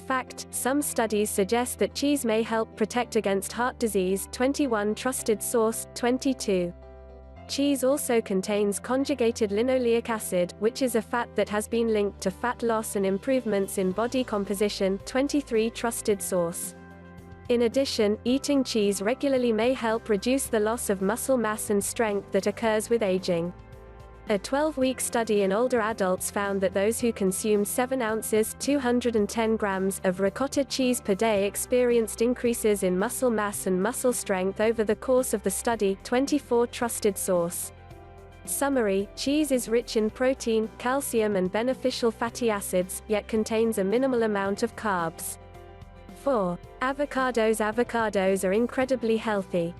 fact, some studies suggest that cheese may help protect against heart disease. 21 Trusted source. 22. Cheese also contains conjugated linoleic acid, which is a fat that has been linked to fat loss and improvements in body composition. 23 Trusted source. In addition, eating cheese regularly may help reduce the loss of muscle mass and strength that occurs with aging. A 12-week study in older adults found that those who consumed 7 ounces 210 grams of ricotta cheese per day experienced increases in muscle mass and muscle strength over the course of the study. 24 Trusted source. Summary: cheese is rich in protein, calcium and beneficial fatty acids, yet contains a minimal amount of carbs. 4. Avocados are incredibly healthy.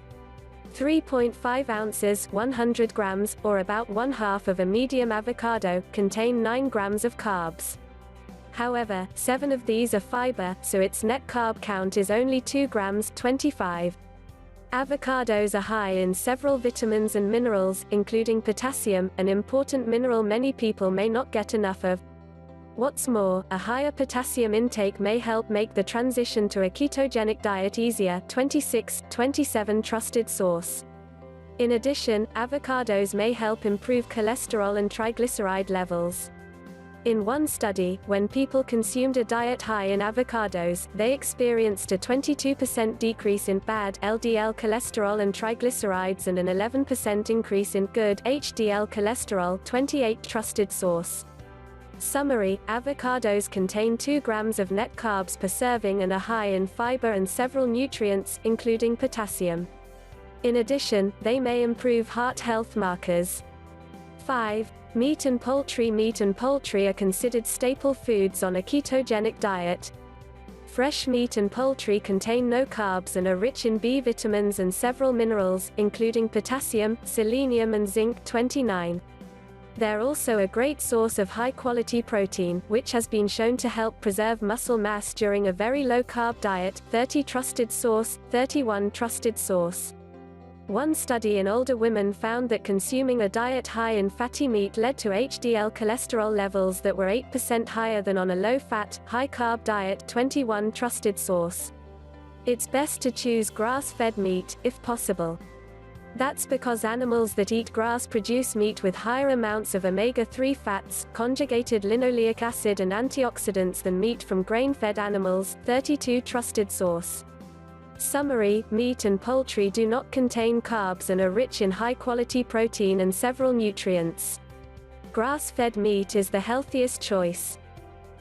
3.5 ounces 100 grams, or about 1/2 of a medium avocado, contain 9 grams of carbs. However, 7 of these are fiber, so its net carb count is only 2 grams 25. Avocados are high in several vitamins and minerals, including potassium, an important mineral many people may not get enough of. What's more, a higher potassium intake may help make the transition to a ketogenic diet easier. 27 Trusted source. In addition, avocados may help improve cholesterol and triglyceride levels. In one study, when people consumed a diet high in avocados, they experienced a 22% decrease in bad LDL cholesterol and triglycerides and an 11% increase in good HDL cholesterol. 28 Trusted source. Summary: avocados contain 2 grams of net carbs per serving and are high in fiber and several nutrients, including potassium. In addition, they may improve heart health markers. 5. Meat and poultry. Meat and poultry are considered staple foods on a ketogenic diet. Fresh meat and poultry contain no carbs and are rich in B vitamins and several minerals, including potassium, selenium and zinc. 29. They're also a great source of high-quality protein, which has been shown to help preserve muscle mass during a very low-carb diet. 30 Trusted source. 31 Trusted source. One study in older women found that consuming a diet high in fatty meat led to HDL cholesterol levels that were 8% higher than on a low-fat, high-carb diet. 21 Trusted source. It's best to choose grass-fed meat, if possible. That's because animals that eat grass produce meat with higher amounts of omega-3 fats, conjugated linoleic acid and antioxidants than meat from grain-fed animals. 32 Trusted source. Summary: meat and poultry do not contain carbs and are rich in high-quality protein and several nutrients. Grass-fed meat is the healthiest choice.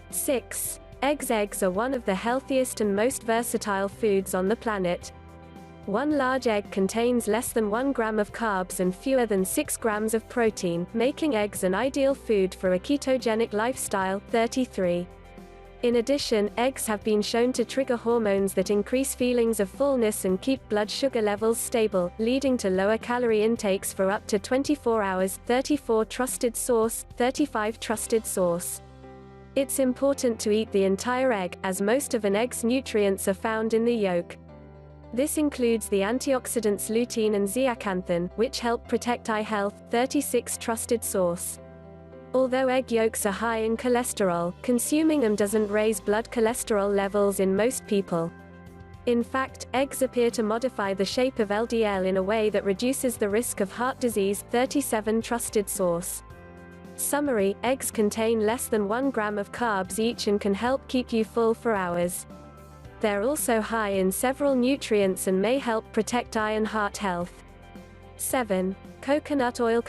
6. Eggs. Eggs are one of the healthiest and most versatile foods on the planet. One large egg contains less than 1 gram of carbs and fewer than 6 grams of protein, making eggs an ideal food for a ketogenic lifestyle. 33. In addition, eggs have been shown to trigger hormones that increase feelings of fullness and keep blood sugar levels stable, leading to lower calorie intakes for up to 24 hours. 34 Trusted source. 35 Trusted source. It's important to eat the entire egg, as most of an egg's nutrients are found in the yolk. This includes the antioxidants lutein and zeaxanthin, which help protect eye health. 36 Trusted source. Although egg yolks are high in cholesterol, consuming them doesn't raise blood cholesterol levels in most people. In fact, eggs appear to modify the shape of LDL in a way that reduces the risk of heart disease. 37 Trusted source. Summary: eggs contain less than 1 gram of carbs each and can help keep you full for hours. They're also high in several nutrients and may help protect eye and heart health. 7. Coconut oil.